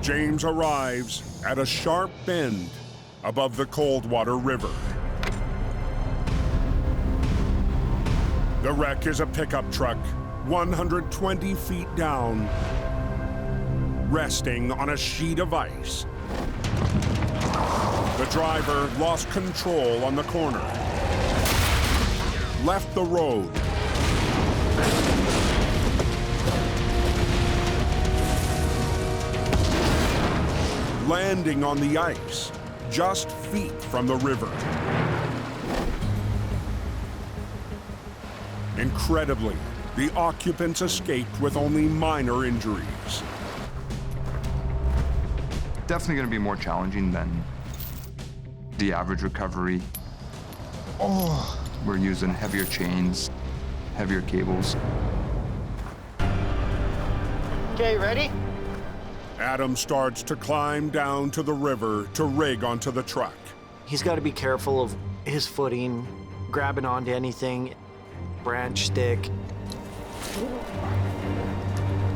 James arrives at a sharp bend above the Coldwater River. The wreck is a pickup truck 120 feet down, resting on a sheet of ice. The driver lost control on the corner, left the road, landing on the ice just feet from the river. Incredibly, the occupants escaped with only minor injuries. Definitely going to be more challenging than the average recovery. Oh, we're using heavier chains, heavier cables. Okay, ready? Adam starts to climb down to the river to rig onto the truck. He's got to be careful of his footing, grabbing onto anything, branch, stick.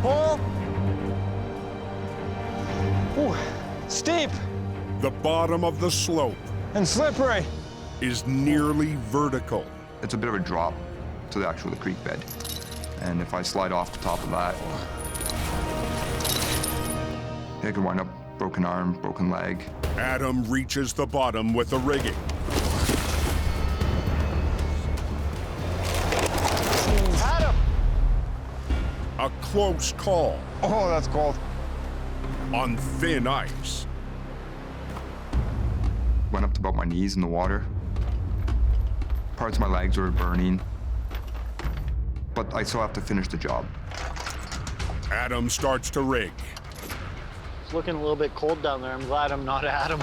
Pull. Ooh, steep. The bottom of the slope And slippery. is nearly vertical. It's a bit of a drop to the creek bed. And if I slide off the top of that, it could wind up broken arm, broken leg. Adam reaches the bottom with the rigging. Adam! A close call Oh, that's cold. on thin ice. Went up to about my knees in the water. Parts of my legs were burning, but I still have to finish the job. Adam starts to rig. It's looking a little bit cold down there. I'm glad I'm not Adam.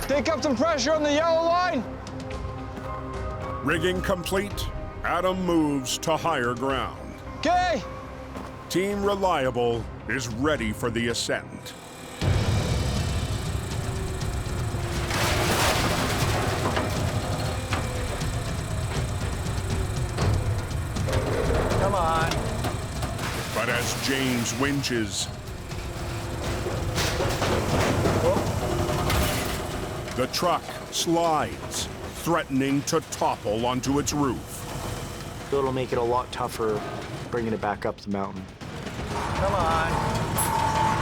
Take up some pressure on the yellow line. Rigging complete, Adam moves to higher ground. Okay. Team Reliable is ready for the ascent. Come on. But as James winches, the truck slides, threatening to topple onto its roof. It'll make it a lot tougher bringing it back up the mountain. Come on.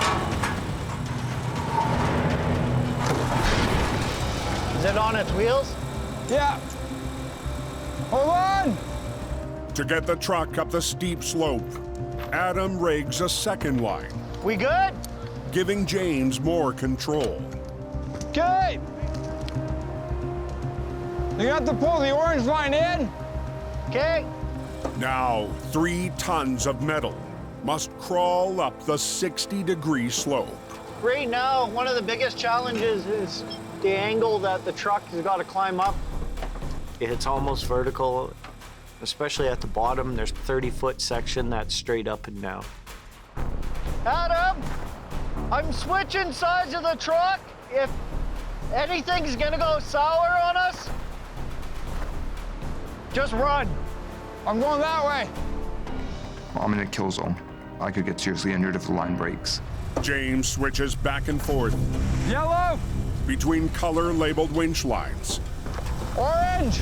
Is it on its wheels? Yeah. Hold on. To get the truck up the steep slope, Adam rigs a second line, We good? giving James more control. Okay. You got to pull the orange line in. Okay. Now, 3 tons of metal must crawl up the 60-degree slope. Right now, one of the biggest challenges is the angle that the truck has got to climb up. It's almost vertical, especially at the bottom. There's a 30-foot section that's straight up and down. Adam, I'm switching sides of the truck. If anything's gonna go sour on us, just run. I'm going that way. I'm in a kill zone. I could get seriously injured if the line breaks. James switches back and forth Yellow. between color-labeled winch lines, Orange.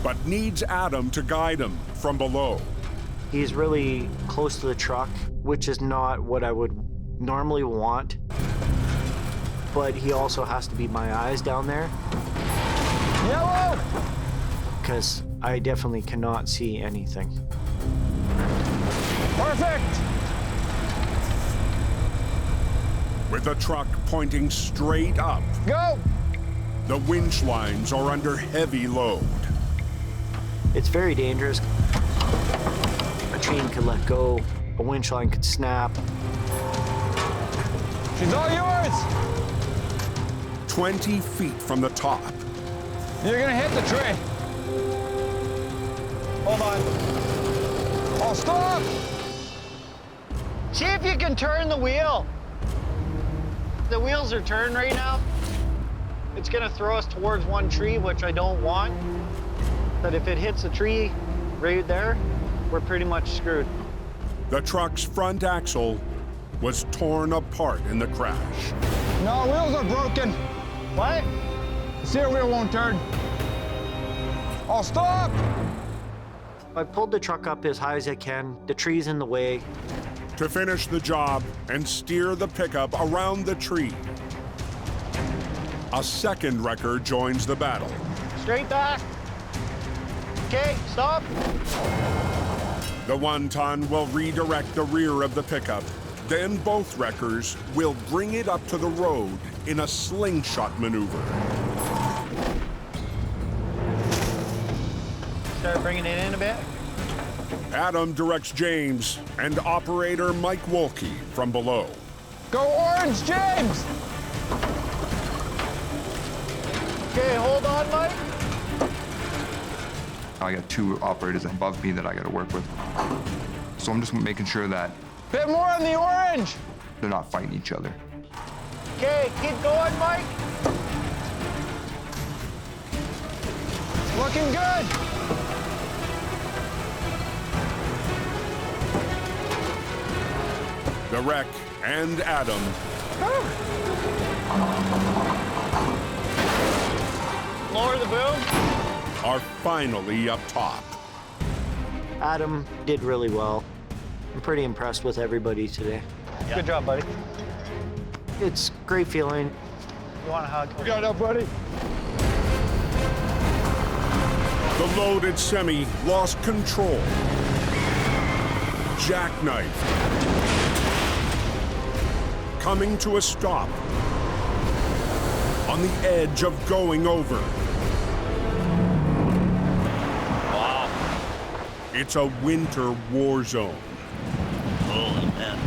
but needs Adam to guide him from below. He's really close to the truck, which is not what I would normally want. But he also has to be my eyes down there, Yellow. because I definitely cannot see anything. Perfect. With the truck pointing straight up, Go. the winch lines are under heavy load. It's very dangerous. A chain could let go, a winch line could snap. She's all yours. 20 feet from the top, You're gonna hit the tree. Hold on. Oh, stop. See if you can turn the wheel. The wheels are turned right now. It's gonna throw us towards one tree, which I don't want. that if it hits a tree right there, we're pretty much screwed. The truck's front axle was torn apart in the crash. No, wheels are broken. What? The steering wheel won't turn. Oh, stop! I pulled the truck up as high as I can. The tree's in the way. To finish the job and steer the pickup around the tree, a second wrecker joins the battle. Straight back. Okay, stop. The 1-ton will redirect the rear of the pickup. Then both wreckers will bring it up to the road in a slingshot maneuver. Start bringing it in a bit. Adam directs James and operator Mike Wolke from below. Go orange, James! Okay, hold on, Mike. I got 2 operators above me that I got to work with. So I'm just making sure that Bit more on the orange! they're not fighting each other. Okay, keep going, Mike. Looking good! The wreck and Adam Lower the boom. are finally up top. Adam did really well. I'm pretty impressed with everybody today. Good job, buddy. It's a great feeling. You want a hug? We got it up, buddy. The loaded semi lost control. Jackknife. Coming to a stop. On the edge of going over. Wow. It's a winter war zone. Holy man.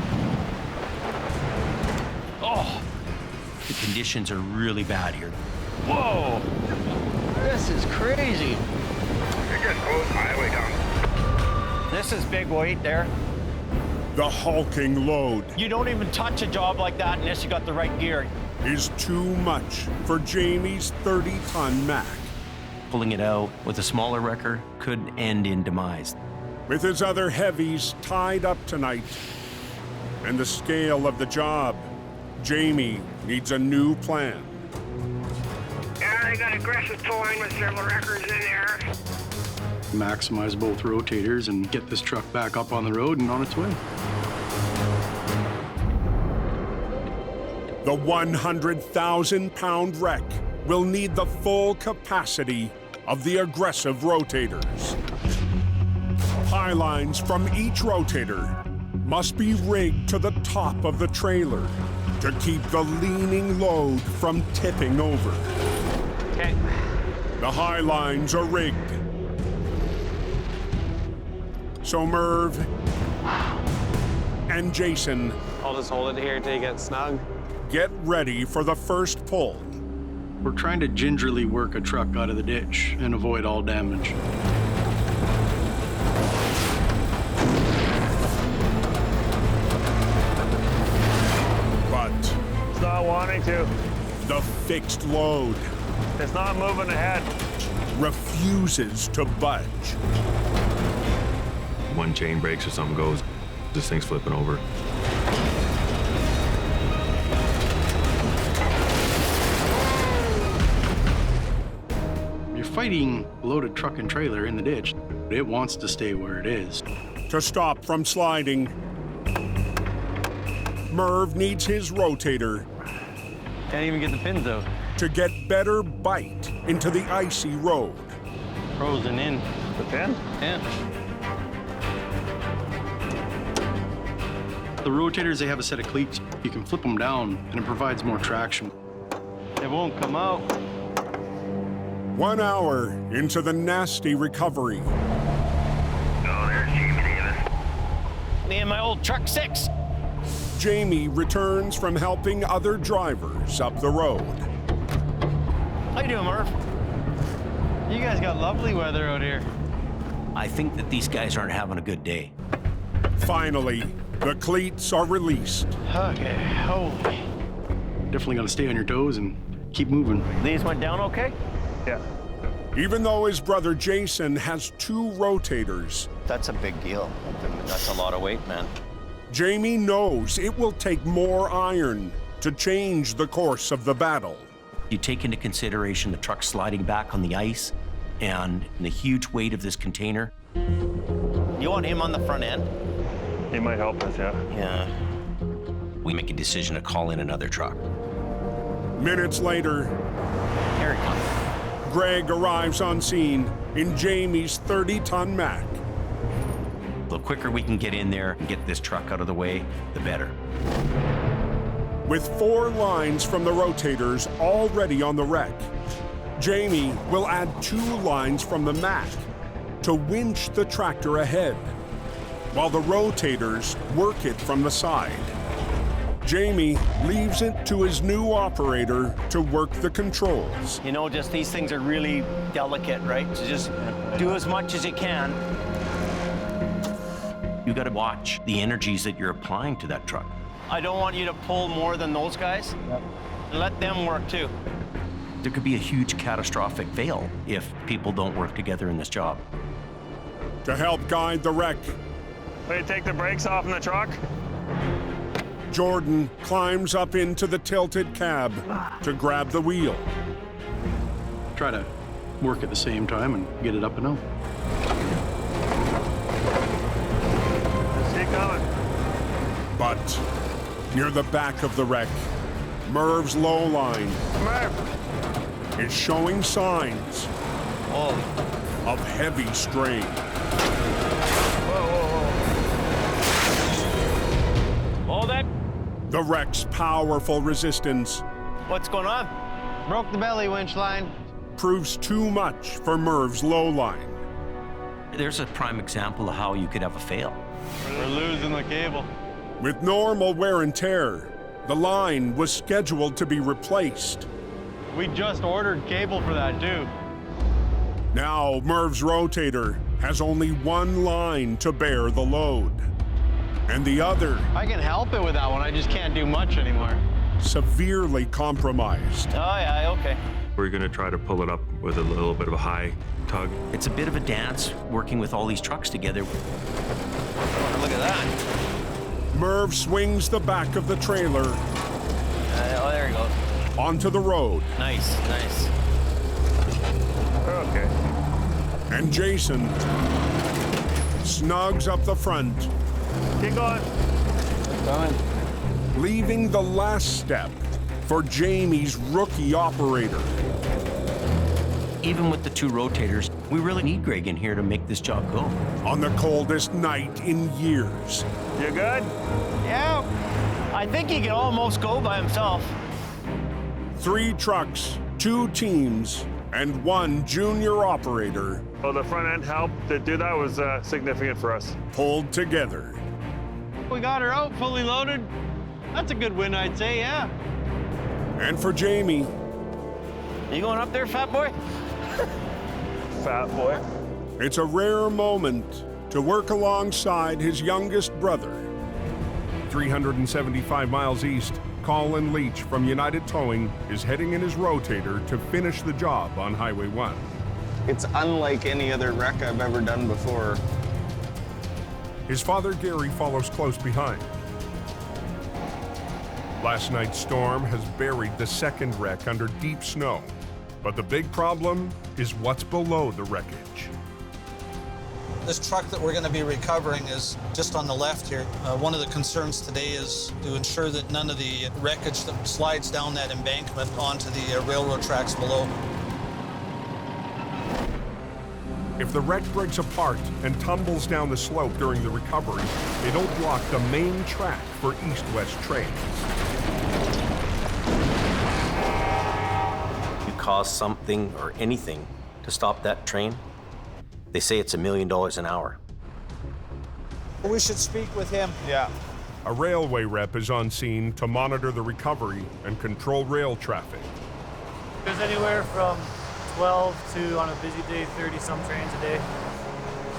Oh, the conditions are really bad here. Whoa, this is crazy. You're just close highway down. This is big weight there. The hulking load You don't even touch a job like that unless you got the right gear. is too much for Jamie's 30-ton Mack. Pulling it out with a smaller wrecker could end in demise. With his other heavies tied up tonight and the scale of the job, Jamie needs a new plan. Yeah, they got aggressive towing with several wreckers in there. Maximize both rotators and get this truck back up on the road and on its way. The 100,000-pound wreck will need the full capacity of the aggressive rotators. Pylines from each rotator must be rigged to the top of the trailer to keep the leaning load from tipping over. Okay. The high lines are rigged. So Merv and Jason I'll just hold it here until you get snug. get ready for the first pull. We're trying to gingerly work a truck out of the ditch and avoid all damage. But It's not wanting to. the fixed load It's not moving ahead. refuses to budge. One chain breaks or something goes, this thing's flipping over. You're fighting a loaded truck and trailer in the ditch. It wants to stay where it is. To stop from sliding, Merv needs his rotator Can't even get the pins out. to get better bite into the icy road. Frozen in. The pin? Yeah. The rotators, they have a set of cleats. You can flip them down and it provides more traction. It won't come out. 1 hour into the nasty recovery, Oh, there's Jamie Davis. Me and my old truck 6. Jamie returns from helping other drivers up the road. How you doing, Murph? You guys got lovely weather out here. I think that these guys aren't having a good day. Finally, the cleats are released. Okay, holy. Definitely got to stay on your toes and keep moving. These went down okay? Yeah. Even though his brother Jason has 2 rotators, That's a big deal. That's a lot of weight, man. Jamie knows it will take more iron to change the course of the battle. You take into consideration the truck sliding back on the ice and the huge weight of this container. You want him on the front end? He might help us, yeah. Yeah. We make a decision to call in another truck. Minutes later, Here he comes. Greg arrives on scene in Jamie's 30-ton Mack. The quicker we can get in there and get this truck out of the way, the better. With 4 lines from the rotators already on the wreck, Jamie will add 2 lines from the Mack to winch the tractor ahead, while the rotators work it from the side. Jamie leaves it to his new operator to work the controls. You know, just these things are really delicate, right? So just do as much as you can. You got to watch the energies that you're applying to that truck. I don't want you to pull more than those guys. Let them work too. There could be a huge catastrophic fail if people don't work together in this job. To help guide the wreck, Will you take the brakes off in the truck? Jordan climbs up into the tilted cab to grab the wheel. Try to work at the same time and get it up and out. See it coming. But near the back of the wreck, Merv's low line is showing signs of heavy strain. Hold it. The wreck's powerful resistance What's going on? Broke the belly winch line. proves too much for Merv's low line. There's a prime example of how you could have a fail. We're losing the cable. With normal wear and tear, the line was scheduled to be replaced. We just ordered cable for that too. Now, Merv's rotator has only 1 line to bear the load, and the other I can help it with that one. I just can't do much anymore. severely compromised. Oh, yeah, okay. We're gonna try to pull it up with a little bit of a high tug. It's a bit of a dance working with all these trucks together. Look at that. Merv swings the back of the trailer Oh, there he goes. onto the road, Nice, nice. Okay. and Jason snugs up the front, Keep going. leaving the last step for Jamie's rookie operator. Even with the 2 rotators, we really need Greg in here to make this job go. On the coldest night in years, You good? Yeah. I think he can almost go by himself. 3 trucks, 2 teams, and 1 junior operator Well, the front end help to do that was significant for us. pulled together. We got her out fully loaded. That's a good win, I'd say, yeah. And for Jamie, You going up there, fat boy? Fat boy. it's a rare moment to work alongside his youngest brother. 375 miles east, Colin Leach from United Towing is heading in his rotator to finish the job on Highway 1. It's unlike any other wreck I've ever done before. His father Gary follows close behind. Last night's storm has buried the second wreck under deep snow, but the big problem is what's below the wreckage. This truck that we're going to be recovering is just on the left here. One of the concerns today is to ensure that none of the wreckage that slides down that embankment onto the railroad tracks below. If the wreck breaks apart and tumbles down the slope during the recovery, it'll block the main track for east-west trains. You cause something or anything to stop that train, they say it's $1 million an hour. We should speak with him. Yeah. A railway rep is on scene to monitor the recovery and control rail traffic. There's anywhere from 12 to, on a busy day, 30-some trains a day.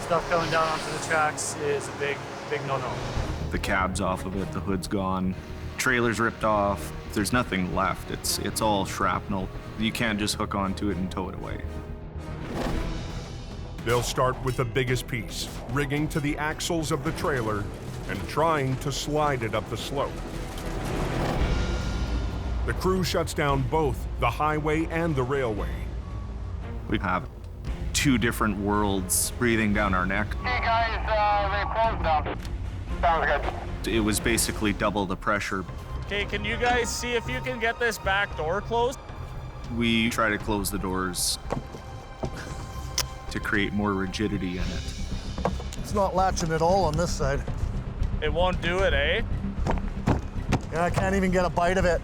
Stuff coming down onto the tracks is a big no-no. The cab's off of it, the hood's gone, trailer's ripped off. There's nothing left. It's all shrapnel. You can't just hook onto it and tow it away. They'll start with the biggest piece, rigging to the axles of the trailer and trying to slide it up the slope. The crew shuts down both the highway and the railway. We have two different worlds breathing down our neck. Hey guys, they closed down. Sounds good. It was basically double the pressure. Okay, can you guys see if you can get this back door closed? We try to close the doors to create more rigidity in it. It's not latching at all on this side. It won't do it, eh? Yeah, I can't even get a bite of it.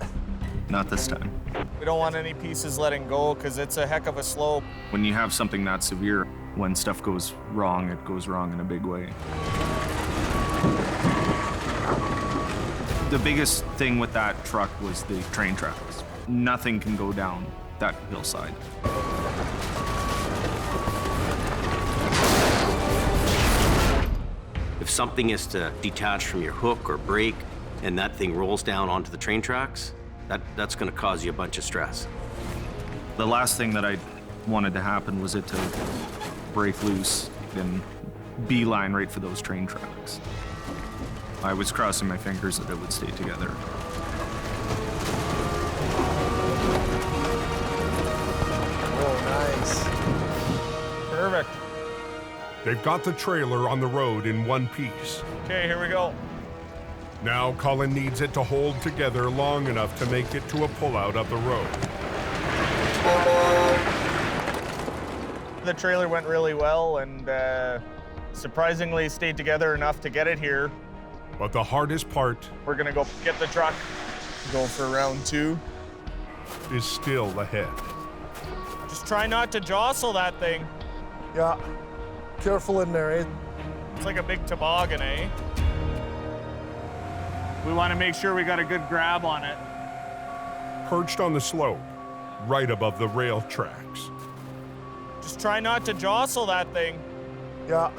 Not this time. We don't want any pieces letting go because it's a heck of a slope. When you have something that severe, when stuff goes wrong, it goes wrong in a big way. The biggest thing with that truck was the train tracks. Nothing can go down that hillside. If something is to detach from your hook or brake and that thing rolls down onto the train tracks, that's going to cause you a bunch of stress. The last thing that I wanted to happen was it to break loose and beeline right for those train tracks. I was crossing my fingers that it would stay together. Oh, nice. Perfect. They've got the trailer on the road in one piece. Okay, here we go. Now Colin needs it to hold together long enough to make it to a pullout of the road. The trailer went really well and surprisingly stayed together enough to get it here. But the hardest part We're gonna go get the truck. Go for round 2. is still ahead. Just try not to jostle that thing. Yeah. Careful in there, eh? It's like a big toboggan, eh? We want to make sure we got a good grab on it. Perched on the slope, right above the rail tracks. Just try not to jostle that thing. Yeah.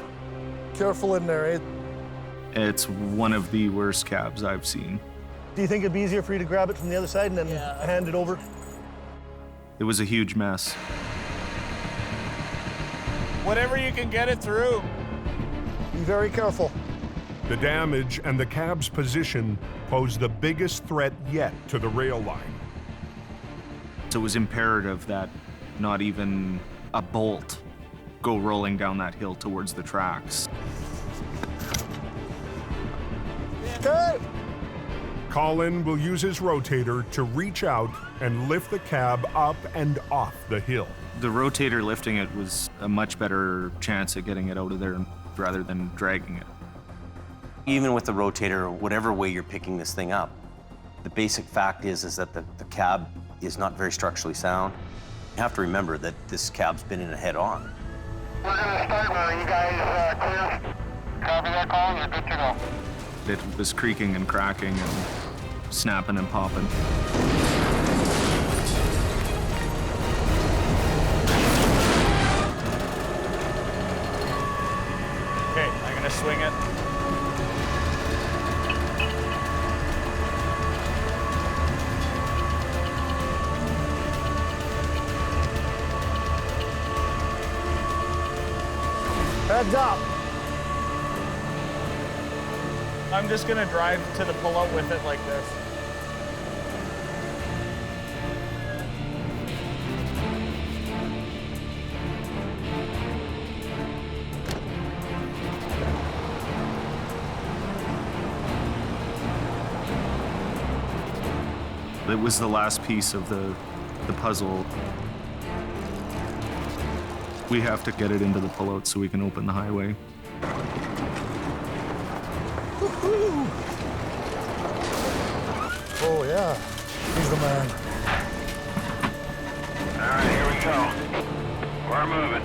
Careful in there, eh? It's one of the worst cabs I've seen. Do you think it'd be easier for you to grab it from the other side and then hand it over? It was a huge mess. Whatever you can get it through. Be very careful. The damage and the cab's position pose the biggest threat yet to the rail line. So it was imperative that not even a bolt go rolling down that hill towards the tracks. Okay. Colin will use his rotator to reach out and lift the cab up and off the hill. The rotator lifting it was a much better chance at getting it out of there rather than dragging it. Even with the rotator, whatever way you're picking this thing up, the basic fact is that the cab is not very structurally sound. You have to remember that this cab's been in a head-on. We're gonna start where you guys clear. Copy that call, you're good to go. It was creaking and cracking and snapping and popping. Okay, I'm gonna swing it. Heads up. I'm just gonna drive to the pullout with it like this. It was the last piece of the puzzle. We have to get it into the pullout so we can open the highway. Oh, yeah. He's the man. All right, here we go. We're moving.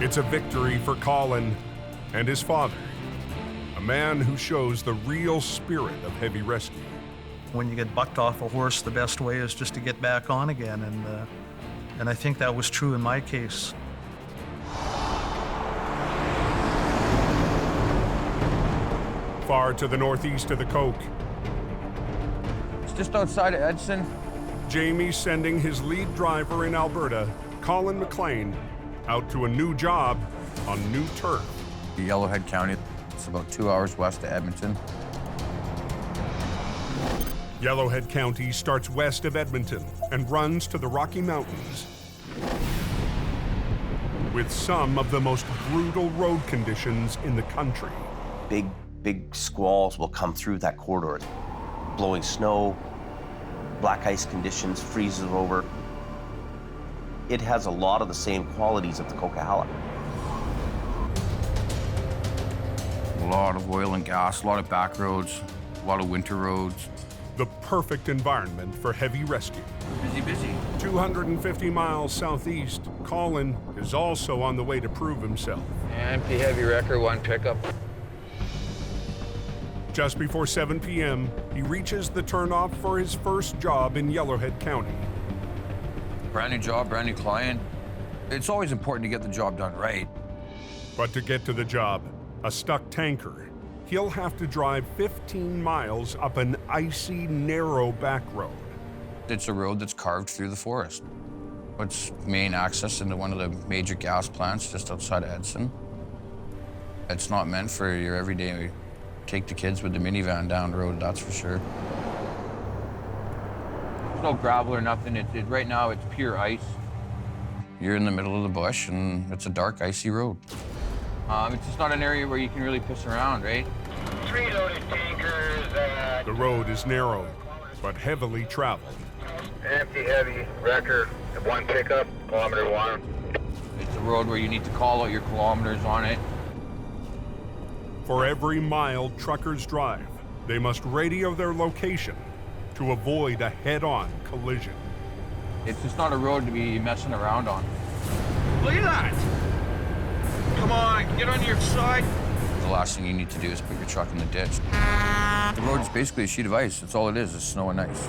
It's a victory for Colin and his father, a man who shows the real spirit of heavy rescue. When you get bucked off a horse, the best way is just to get back on again, and I think that was true in my case. Far to the northeast of the Coke, It's just outside of Edson. Jamie's sending his lead driver in Alberta, Colin McLean out to a new job on new turf. Yellowhead County, it's about 2 hours west of Edmonton. Yellowhead County starts west of Edmonton and runs to the Rocky Mountains, with some of the most brutal road conditions in the country. Big squalls will come through that corridor. Blowing snow, black ice conditions, freezes over. It has a lot of the same qualities of the Coquihalla. A lot of oil and gas, a lot of back roads, a lot of winter roads. The perfect environment for heavy rescue. Busy. 250 miles southeast, Colin is also on the way to prove himself. Empty heavy wrecker, 1 pickup. Just before 7 p.m., he reaches the turnoff for his first job in Yellowhead County. Brand new job, brand new client. It's always important to get the job done right. But to get to the job, a stuck tanker, he'll have to drive 15 miles up an icy, narrow back road. It's a road that's carved through the forest. It's main access into one of the major gas plants just outside of Edson. It's not meant for your everyday take the kids with the minivan down the road, that's for sure. There's no gravel or nothing. Right now, it's pure ice. You're in the middle of the bush, and it's a dark, icy road. It's just not an area where you can really piss around, right? 3 loaded tankers. The road is narrow, but heavily traveled. Empty heavy wrecker, 1 pickup, kilometer 1. It's a road where you need to call out your kilometers on it. For every mile truckers drive, they must radio their location to avoid a head-on collision. It's just not a road to be messing around on. Look at that! Come on, get on your side. The last thing you need to do is put your truck in the ditch. The road's basically a sheet of ice. That's all it is snow and ice.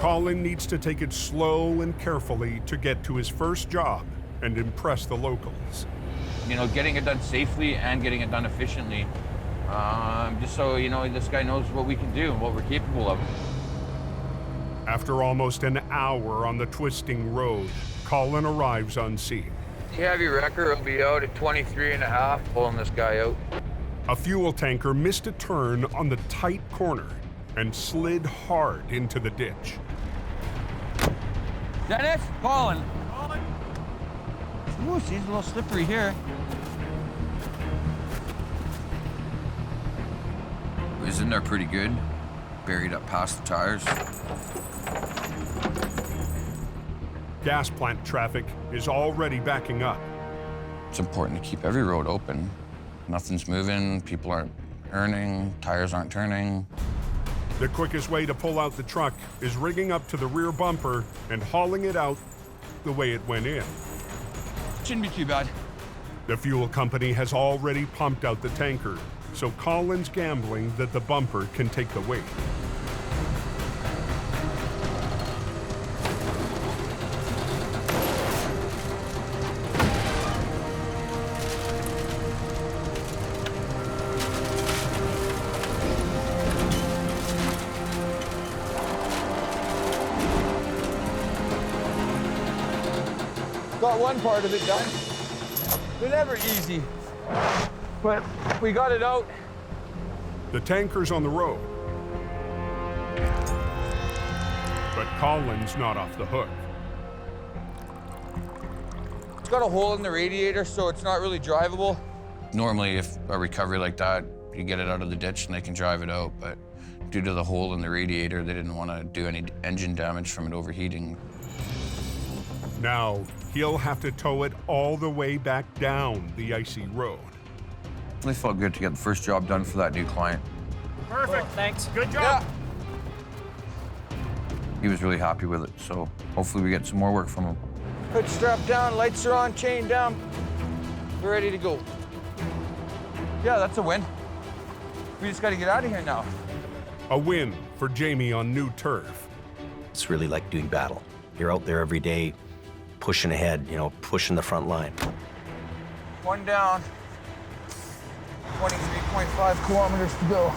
Colin needs to take it slow and carefully to get to his first job and impress the locals. You know, getting it done safely and getting it done efficiently. Just so, you know, this guy knows what we can do and what we're capable of. After almost an hour on the twisting road, Colin arrives on scene. The heavy wrecker will be out at 23.5, pulling this guy out. A fuel tanker missed a turn on the tight corner and slid hard into the ditch. Dennis, Colin. Ooh, she's a little slippery here. It was in there pretty good, buried up past the tires. Gas plant traffic is already backing up. It's important to keep every road open. Nothing's moving, people aren't earning, tires aren't turning. The quickest way to pull out the truck is rigging up to the rear bumper and hauling it out the way it went in. Shouldn't be too bad. The fuel company has already pumped out the tanker, so Colin's gambling that the bumper can take the weight. Got one part of it done. They're never easy, but we got it out. The tanker's on the road, but Colin's not off the hook. It's got a hole in the radiator, so it's not really drivable. Normally, if a recovery like that, you get it out of the ditch and they can drive it out, but due to the hole in the radiator, they didn't want to do any engine damage from it overheating. Now, he'll have to tow it all the way back down the icy road. Really felt good to get the first job done for that new client. Perfect, thanks. Good job. He was really happy with it, so hopefully we get some more work from him. Hood strapped down, lights are on, chain down. We're ready to go. Yeah, that's a win. We just got to get out of here now. A win for Jamie on new turf. It's really like doing battle. You're out there every day, pushing ahead, you know, pushing the front line. One down, 23.5 kilometers to go.